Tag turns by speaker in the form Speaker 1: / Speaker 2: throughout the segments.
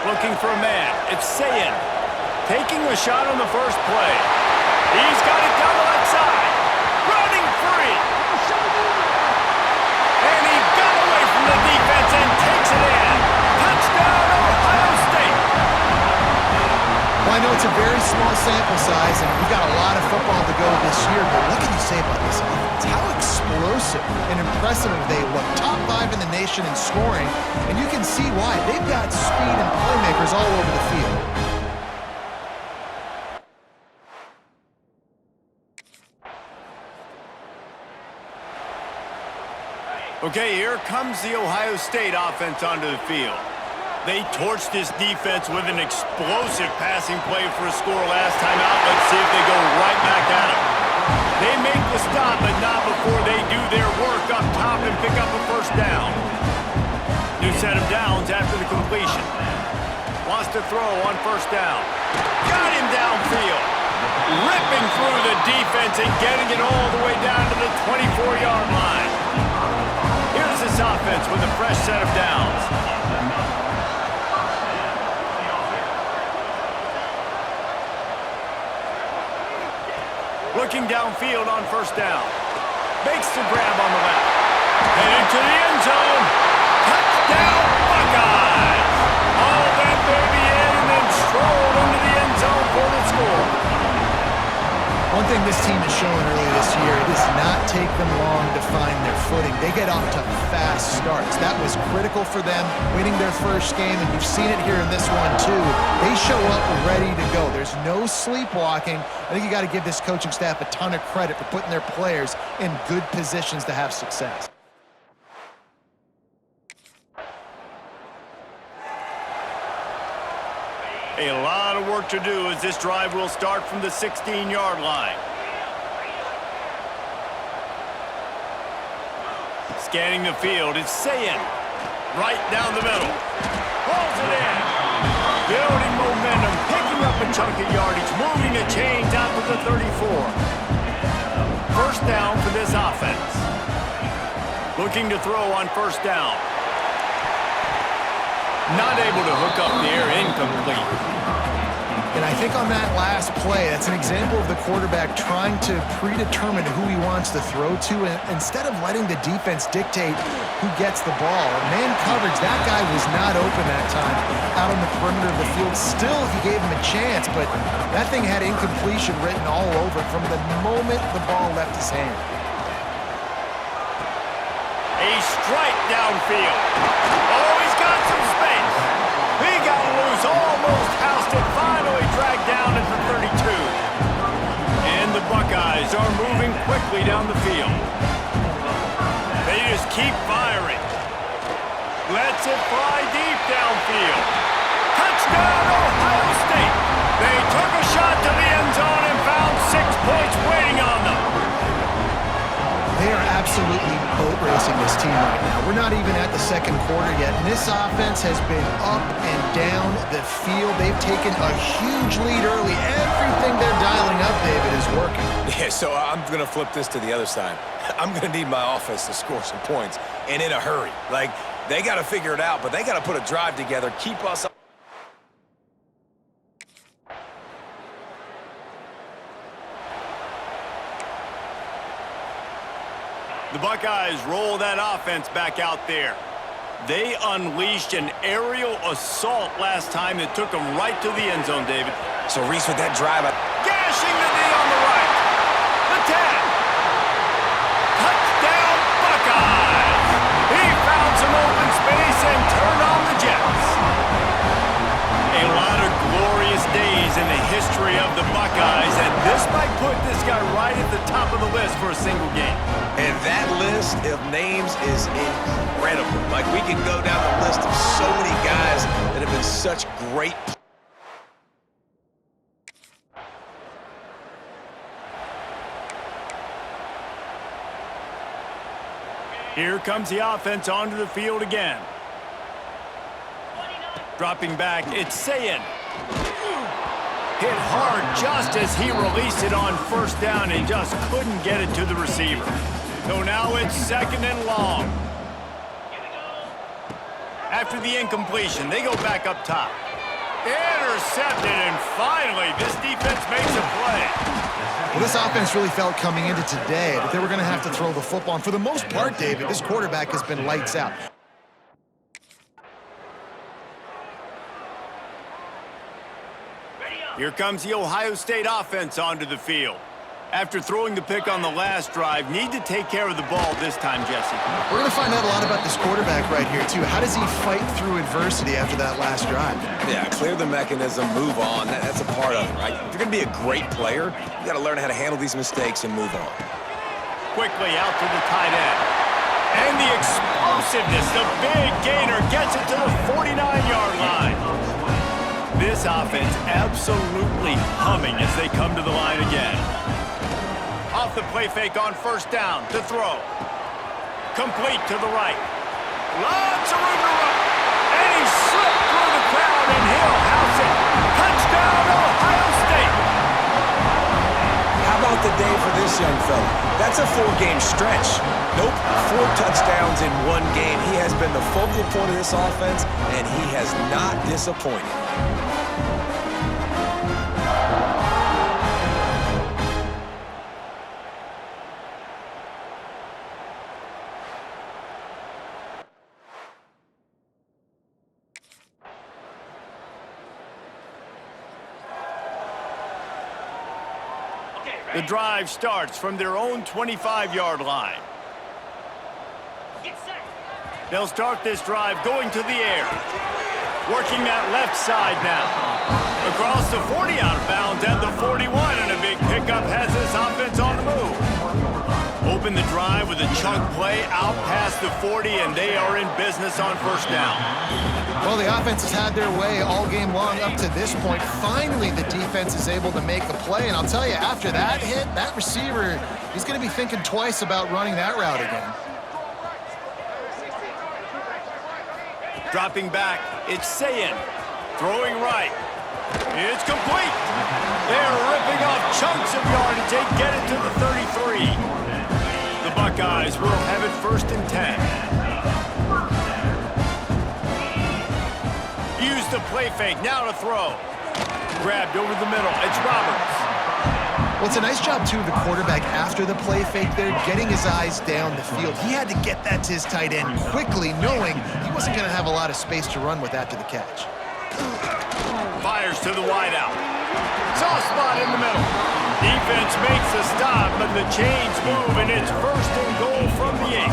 Speaker 1: Looking for a man. It's Sayin. Taking a shot on the first play. He's got it down the left side. Running free. And he got away from the defense and takes it in. Touchdown, Ohio State.
Speaker 2: Well, I know it's a very small sample size, and we've got a lot of football to go this year, but what can you say about this offense? How explosive and impressive they look. Top 5 in the nation in scoring, and you can see why. They've got speed and playmakers all over the field.
Speaker 1: Okay, here comes the Ohio State offense onto the field. They torched this defense with an explosive passing play for a score last time out. Let's see if they go right back at him. They make the stop, but not before they do their work up top and pick up a first down. New set of downs after the completion. Wants to throw on first down. Got him downfield. Ripping through the defense and getting it all the way down to the 24-yard line. Here's this offense with a fresh set of downs. Looking downfield on first down. Makes the grab on the left. Headed to the end zone. Touchdown, Buckeyes! All that baby in and then strolled into the end zone for the score.
Speaker 2: One thing this team has shown earlier this year, it does not take them long to find their footing. They get off to fast starts. That was critical for them, winning their first game, and you've seen it here in this one too. They show up ready to go. There's no sleepwalking. I think you got to give this coaching staff a ton of credit for putting their players in good positions to have success.
Speaker 1: A lot of work to do as this drive will start from the 16-yard line. Scanning the field, it's Sayin. Right down the middle. Pulls it in. Building momentum, picking up a chunk of yardage, moving the chains out to the 34. First down for this offense. Looking to throw on first down. Not able to hook up the air, incomplete.
Speaker 2: And I think on that last play, that's an example of the quarterback trying to predetermine who he wants to throw to, and instead of letting the defense dictate who gets the ball. Man coverage, that guy was not open that time out on the perimeter of the field. Still, he gave him a chance, but that thing had incompletion written all over it from the moment the ball left his hand.
Speaker 1: A strike downfield. Oh, he's got some space. He got loose, almost housed it, finally dragged down at the 32. And the Buckeyes are moving quickly down the field. They just keep firing. Lets it fly deep downfield. Touchdown, Ohio State. They took a shot to the end zone and found 6 points waiting on them.
Speaker 2: They are absolutely boat racing this team right now. We're not even at the second quarter yet, and this offense has been up and down the field. They've taken a huge lead early. Everything they're dialing up, David, is working.
Speaker 3: Yeah, so I'm going to flip this to the other side. I'm going to need my offense to score some points, and in a hurry. Like, they got to figure it out, but they got to put a drive together, keep us up.
Speaker 1: The Buckeyes roll that offense back out there. They unleashed an aerial assault last time that took them right to the end zone, David.
Speaker 3: So Reese with that drive.
Speaker 1: Gashing the knee on the right. The 10. Touchdown, Buckeyes. He found some open space and turned on the Jets. A lot of glorious days in the history of the Buckeyes, and this might put this guy right at the top of the list for a single game.
Speaker 3: And that list of names is incredible. Like, we can go down the list of so many guys that have been such great.
Speaker 1: Here comes the offense onto the field again. Dropping back, it's Sayin. Hit hard just as he released it on first down and just couldn't get it to the receiver. So now it's second and long. After the incompletion, they go back up top. Intercepted, and finally, this defense makes a play.
Speaker 2: Well, this offense really felt coming into today that they were going to have to throw the football. And for the most part, David, this quarterback has been lights out.
Speaker 1: Here comes the Ohio State offense onto the field. After throwing the pick on the last drive, need to take care of the ball this time, Jesse.
Speaker 2: We're going to find out a lot about this quarterback right here, too. How does he fight through adversity after that last drive?
Speaker 3: Yeah, clear the mechanism, move on. That's a part of it, right? If you're going to be a great player, you got to learn how to handle these mistakes and move on.
Speaker 1: Quickly out to the tight end. And the explosiveness, the big gainer gets it to the 49-yard line. This offense absolutely humming as they come to the line again. Off the play fake on first down to throw. Complete to the right. Lots of room to run. And he slipped through the crowd and he'll house it. Touchdown, Ohio State.
Speaker 3: How about the day for this young fella? That's a 4-game stretch. Nope, 4 touchdowns in 1 game. He has been the focal point of this offense, and he has not disappointed.
Speaker 1: The drive starts from their own 25-yard line. They'll start this drive going to the air. Working that left side now. Across the 40 out of bounds at the 41, and a big pickup has this offense on the move. Open the drive with a chunk play out past the 40, and they are in business on first down.
Speaker 2: Well, the offense has had their way all game long up to this point. Finally, the defense is able to make a play, and I'll tell you, after that hit, that receiver, he's going to be thinking twice about running that route again.
Speaker 1: Dropping back, it's Sayin. Throwing right. It's complete. They're ripping off chunks of yardage. They get it to the 33. The Buckeyes will have it first and 10. Use the play fake, now to throw. Grabbed over the middle, it's Roberts.
Speaker 2: Well, it's a nice job, too, of the quarterback after the play fake there, getting his eyes down the field. He had to get that to his tight end quickly, knowing he wasn't going to have a lot of space to run with after the catch.
Speaker 1: Fires to the wideout. Soft spot in the middle. Defense makes a stop, but the chains move, and it's first and goal from the 8.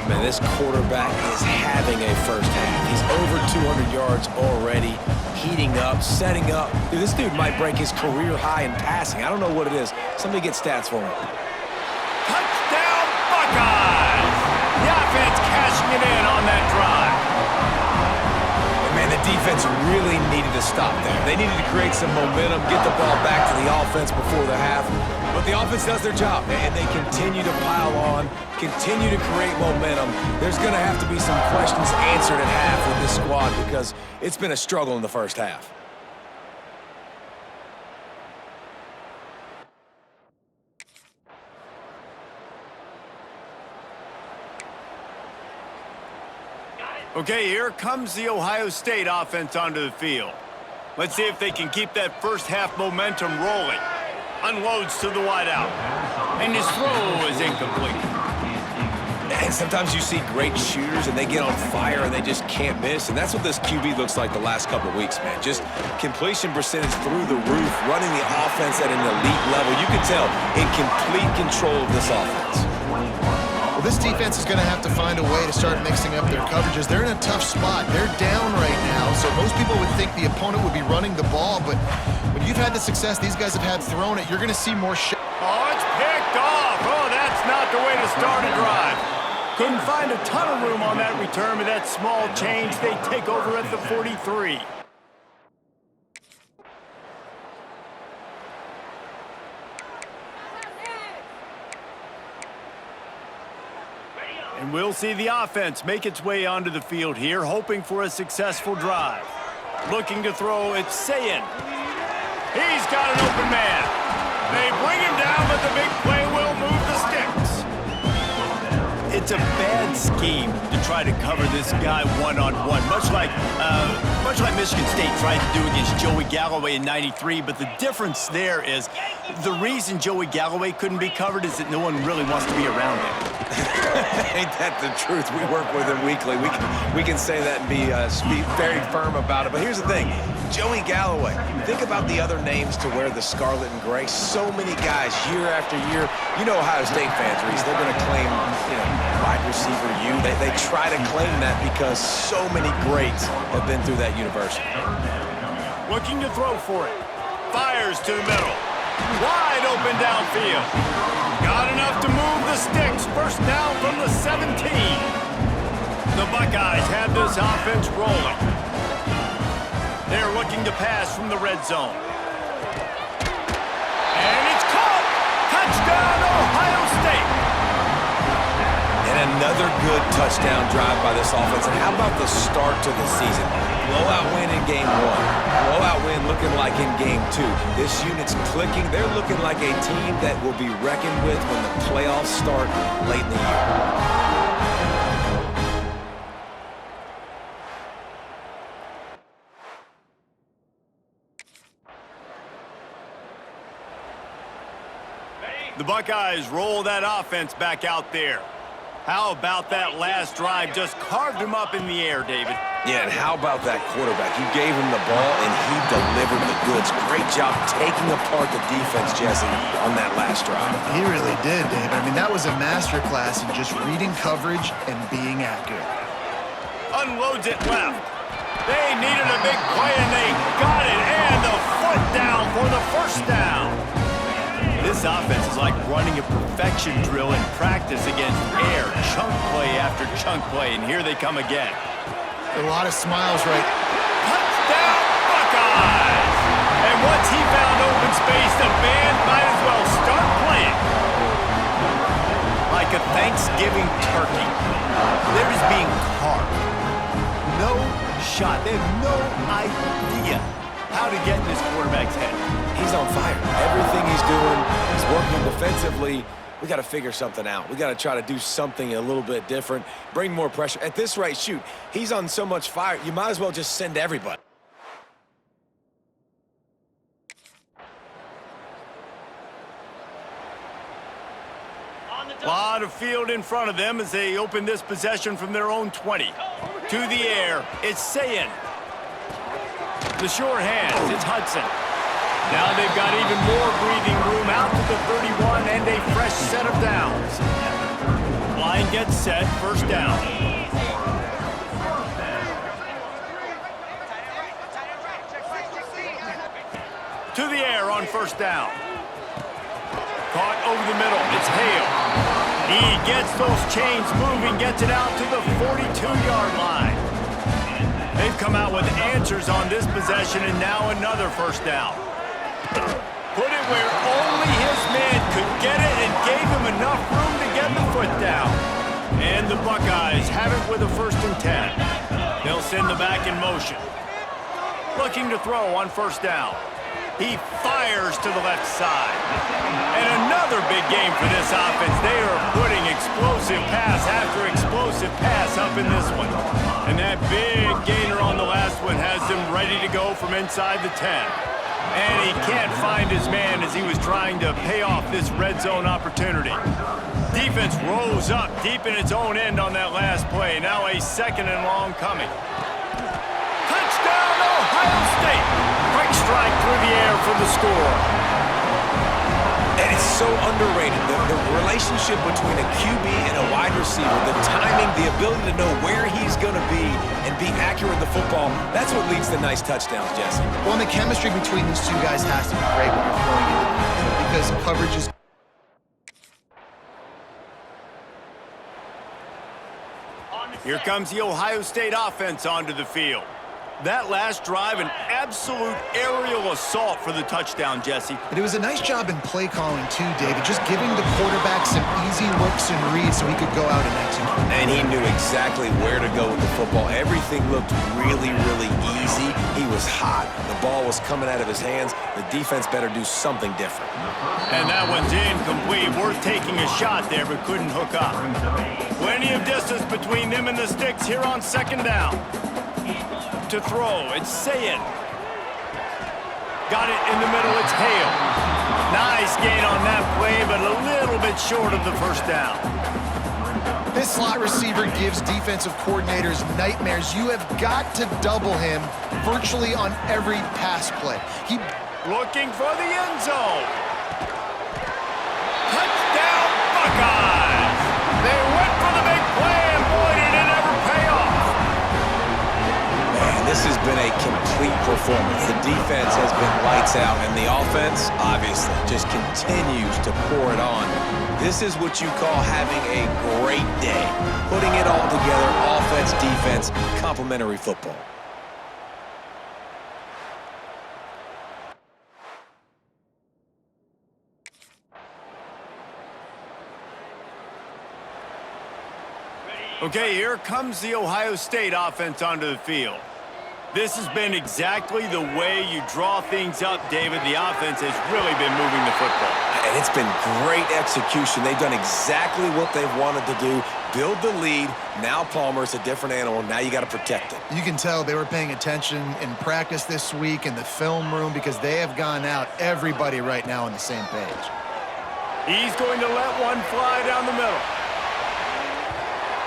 Speaker 3: Man, this quarterback is having a first half. He's over 200 yards already, heating up, setting up. Dude, this dude might break his career high in passing. I don't know what it is. Somebody get stats for him.
Speaker 1: Touchdown, Buckeyes! The offense cashing it in on that drive.
Speaker 3: And man, the defense really needed to stop there. They needed to create some momentum, get the ball back to the offense before the half. But the offense does their job, and they continue to pile on, continue to create momentum. There's going to have to be some questions answered at half with this squad because it's been a struggle in the first half.
Speaker 1: Okay, here comes the Ohio State offense onto the field. Let's see if they can keep that first half momentum rolling. Unloads to the wideout. And his throw is incomplete.
Speaker 3: And sometimes you see great shooters and they get on fire and they just can't miss. And that's what this QB looks like the last couple of weeks, man. Just completion percentage through the roof, running the offense at an elite level. You can tell in complete control of this offense.
Speaker 2: Well, this defense is going to have to find a way to start mixing up their coverages. They're in a tough spot. They're down right now, so most people would think the opponent would be running the ball, but when you've had the success these guys have had throwing it, you're going to see more shit.
Speaker 1: Oh, it's picked off. Oh, that's not the way to start a drive. Couldn't find a ton of room on that return with that small change. They take over at the 43. And we'll see the offense make its way onto the field here, hoping for a successful drive. Looking to throw, it's Sayin. He's got an open man. They bring him down, but the big play will move the sticks. It It's a bad scheme to try to cover this guy one-on-one, much like Michigan State tried to do against Joey Galloway in '93. But the difference there is the reason Joey Galloway couldn't be covered is that no one really wants to be around him.
Speaker 3: Ain't that the truth? We work with him weekly. We can say that and be very firm about it. But here's the thing. Joey Galloway, think about the other names to wear the scarlet and gray. So many guys year after year. You know Ohio State fans, Reese, they're going to claim, wide receiver U. They try to claim that because so many greats have been through that university.
Speaker 1: Looking to throw for it. Fires to the middle. Wide open downfield. Got enough to move the sticks. First down from the 17. The Buckeyes have this offense rolling. They're looking to pass from the red zone. And it's caught! Touchdown, Ohio State!
Speaker 3: And another good touchdown drive by this offense. And how about the start to the season? Blowout win in game 1. Blowout win looking like in game 2. This unit's clicking. They're looking like a team that will be reckoned with when the playoffs start late in the year.
Speaker 1: The Buckeyes roll that offense back out there. How about that last drive? Just carved him up in the air, David.
Speaker 3: Yeah, and how about that quarterback? You gave him the ball, and he delivered the goods. Great job taking apart the defense, Jesse, on that last drive.
Speaker 2: He really did, David. I mean, that was a masterclass in just reading coverage and being accurate.
Speaker 1: Unloads it left. They needed a big play, and they got it. And the foot down for the first down. This offense is like running a perfection drill in practice against air, chunk play after chunk play, and here they come again.
Speaker 2: A lot of smiles, right?
Speaker 1: Touchdown, Buckeyes! And once he found open space, the band might as well start playing. Like a Thanksgiving turkey. They're just being carved. No shot. They have no idea how to get in this quarterback's head.
Speaker 3: He's on fire. Everything he's doing, he's working defensively. We got to figure something out. We got to try to do something a little bit different, bring more pressure. At this rate, shoot, he's on so much fire, you might as well just send everybody.
Speaker 1: A lot of field in front of them as they open this possession from their own 20. To the air, it's Sayin. The short hands, it's Hudson. Now they've got even more breathing room out to the 31 and a fresh set of downs. Line gets set, first down. To the air on first down. Caught over the middle, it's Hale. He gets those chains moving, gets it out to the 42-yard line. They've come out with answers on this possession, and now another first down. Put it where only his man could get it and gave him enough room to get the foot down. And the Buckeyes have it with a 1st and 10. They'll send the back in motion. Looking to throw on first down. He fires to the left side. And another big game for this offense. They are putting explosive pass after explosive pass up in this one. And that big gainer on the last one has him ready to go from inside the 10. And he can't find his man as he was trying to pay off this red zone opportunity. Defense rose up deep in its own end on that last play. Now a 2nd and long coming. Touchdown, Ohio State! Quick strike through the air for the score.
Speaker 3: And it's so underrated. The relationship between a QB and a wide receiver, the timing, the ability to know where he's going to be and be accurate with the football, that's what leads to nice touchdowns, Jesse.
Speaker 2: Well, and the chemistry between these two guys has to be great when you're throwing into the field because coverage is...
Speaker 1: Here comes the Ohio State offense onto the field. That last drive, an absolute aerial assault for the touchdown, Jesse.
Speaker 2: But it was a nice job in play calling too, David, just giving the quarterback some easy looks and reads so he could go out and execute.
Speaker 3: And he knew exactly where to go with the football. Everything looked really, really easy. He was hot. The ball was coming out of his hands. The defense better do something different.
Speaker 1: And that one's incomplete. Worth taking a shot there, but couldn't hook up. Plenty of distance between them and the sticks here on second down. To throw, it's Sayin. Got it in the middle, it's Hale. Nice gain on that play, but a little bit short of the first down.
Speaker 2: This slot receiver gives defensive coordinators nightmares. You have got to double him virtually on every pass play.
Speaker 1: Looking for the end zone. Touchdown, Buckeyes! They went for the big play, and boy, did it ever pay off.
Speaker 3: Man, this has been a complete performance. The defense has been lights out, and the offense, obviously, just continues to pour it on. This is what you call having a great day. Putting it all together, offense, defense, complementary football.
Speaker 1: Okay, here comes the Ohio State offense onto the field. This has been exactly the way you draw things up, David. The offense has really been moving the football.
Speaker 3: And it's been great execution. They've done exactly what they've wanted to do. Build the lead. Now Palmer's a different animal. Now you got to protect it.
Speaker 2: You can tell they were paying attention in practice this week in the film room because they have gone out, everybody right now on the same page.
Speaker 1: He's going to let one fly down the middle.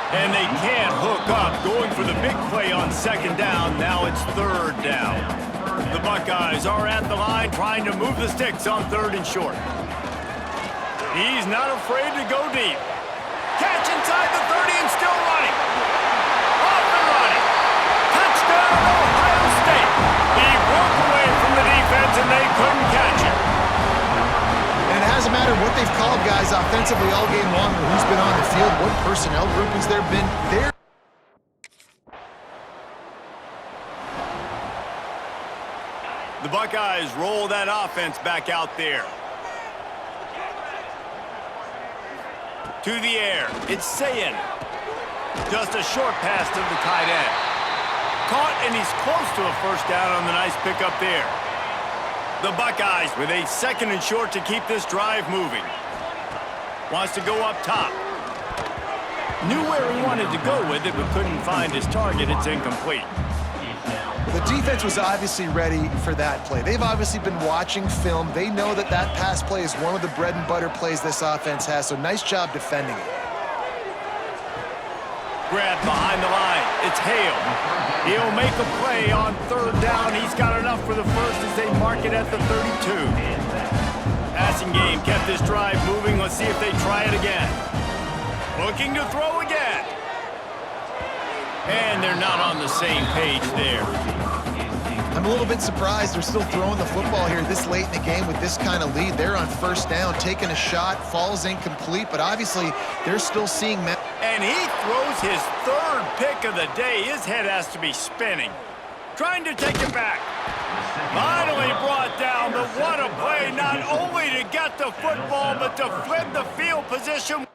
Speaker 1: And they can't hook up, going for the big play on second down. Now it's third down. The Buckeyes are at the line trying to move the sticks on third and short. He's not afraid to go deep. Catch inside the 30 and still running. Off and running. Touchdown, Ohio State. He broke away from the defense and they couldn't catch him.
Speaker 2: And it hasn't mattered what they've called guys offensively all game long or who's been on the field, what personnel groupings there have been.
Speaker 1: The Buckeyes roll that offense back out there. To the air, it's Sayin. Just a short pass to the tight end. Caught, and he's close to a first down on the nice pickup there. The Buckeyes with a second and short to keep this drive moving. Wants to go up top. Knew where he wanted to go with it, but couldn't find his target. It's incomplete.
Speaker 2: The defense was obviously ready for that play. They've obviously been watching film. They know that that pass play is one of the bread and butter plays this offense has, so nice job defending it.
Speaker 1: Grab behind the line. It's Hale. He'll make a play on third down. He's got enough for the first as they mark it at the 32. Passing game kept this drive moving. Let's see if they try it again. Looking to throw again. And they're not on the same page there.
Speaker 2: I'm a little bit surprised they're still throwing the football here this late in the game with this kind of lead. They're on first down, taking a shot, falls incomplete, but obviously they're still seeing...
Speaker 1: And he throws his third pick of the day. His head has to be spinning. Trying to take it back. Finally brought down, but what a play, not only to get the football, but to flip the field position.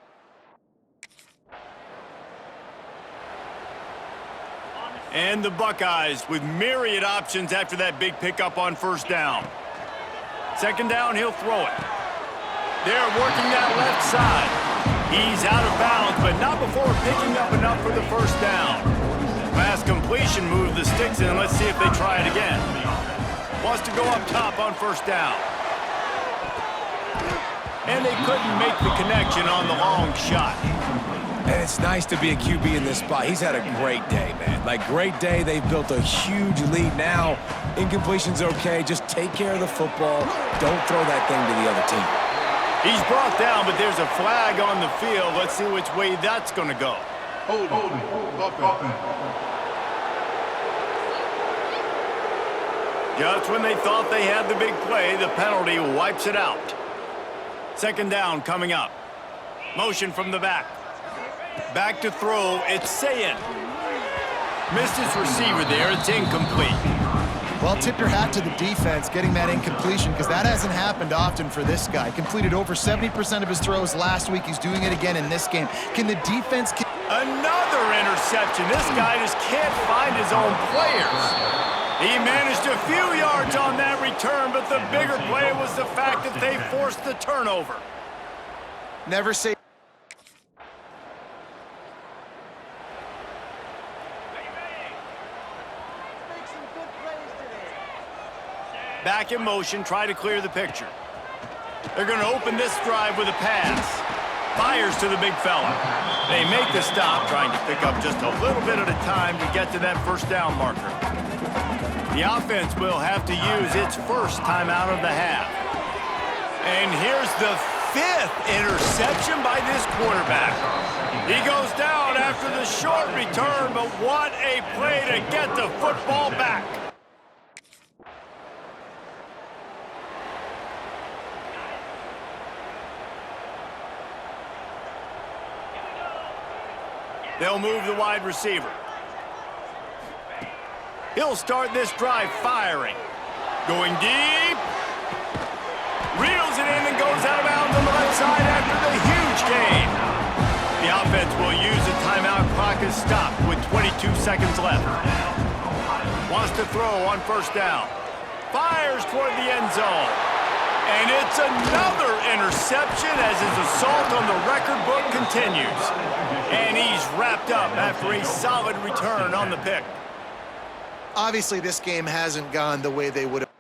Speaker 1: And the Buckeyes with myriad options after that big pickup on first down. Second down, he'll throw it. They're working that left side. He's out of bounds, but not before picking up enough for the first down. Pass completion moves the sticks in. Let's see if they try it again. Wants to go up top on first down. And they couldn't make the connection on the long shot.
Speaker 3: And it's nice to be a QB in this spot. He's had a great day, man. Like, great day. They've built a huge lead now. Incompletion's okay. Just take care of the football. Don't throw that thing to the other team.
Speaker 1: He's brought down, but there's a flag on the field. Let's see which way that's going to go. Just when they thought they had the big play, the penalty wipes it out. Second down coming up. Motion from the back. Back to throw, it's Sayin. Missed his receiver there. It's incomplete.
Speaker 2: Well, tip your hat to the defense getting that incompletion because that hasn't happened often for this guy. Completed over 70% of his throws last week. He's doing it again in this game. Can the defense...
Speaker 1: Another interception. This guy just can't find his own players. He managed a few yards on that return, but the bigger play was the fact that they forced the turnover.
Speaker 2: Never say...
Speaker 1: Back in motion, try to clear the picture. They're going to open this drive with a pass. Fires to the big fella. They make the stop, trying to pick up just a little bit at a time to get to that first down marker. The offense will have to use its first timeout of the half. And here's the 5th interception by this quarterback. He goes down after the short return, but what a play to get the football back. They'll move the wide receiver. He'll start this drive firing. Going deep. Reels it in and goes out of bounds on the left side after the huge gain. The offense will use the timeout. Clock is stopped with 22 seconds left. Wants to throw on first down. Fires toward the end zone. And it's another interception as his assault on the record book continues. And he's wrapped up after a solid return on the pick.
Speaker 2: Obviously, this game hasn't gone the way they would have.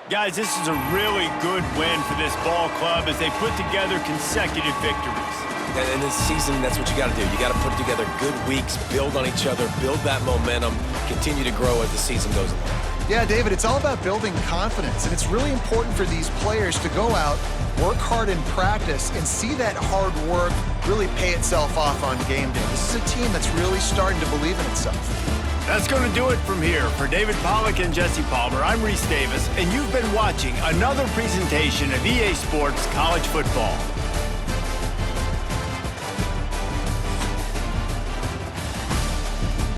Speaker 1: Guys, this is a really good win for this ball club as they put together consecutive victories.
Speaker 3: And in this season, that's what you got to do. You got to put together good weeks, build on each other, build that momentum, continue to grow as the season goes along.
Speaker 2: Yeah, David, it's all about building confidence, and it's really important for these players to go out, work hard in practice, and see that hard work really pay itself off on game day. This is a team that's really starting to believe in itself.
Speaker 1: That's going to do it from here. For David Pollack and Jesse Palmer, I'm Reese Davis, and you've been watching another presentation of EA Sports College Football.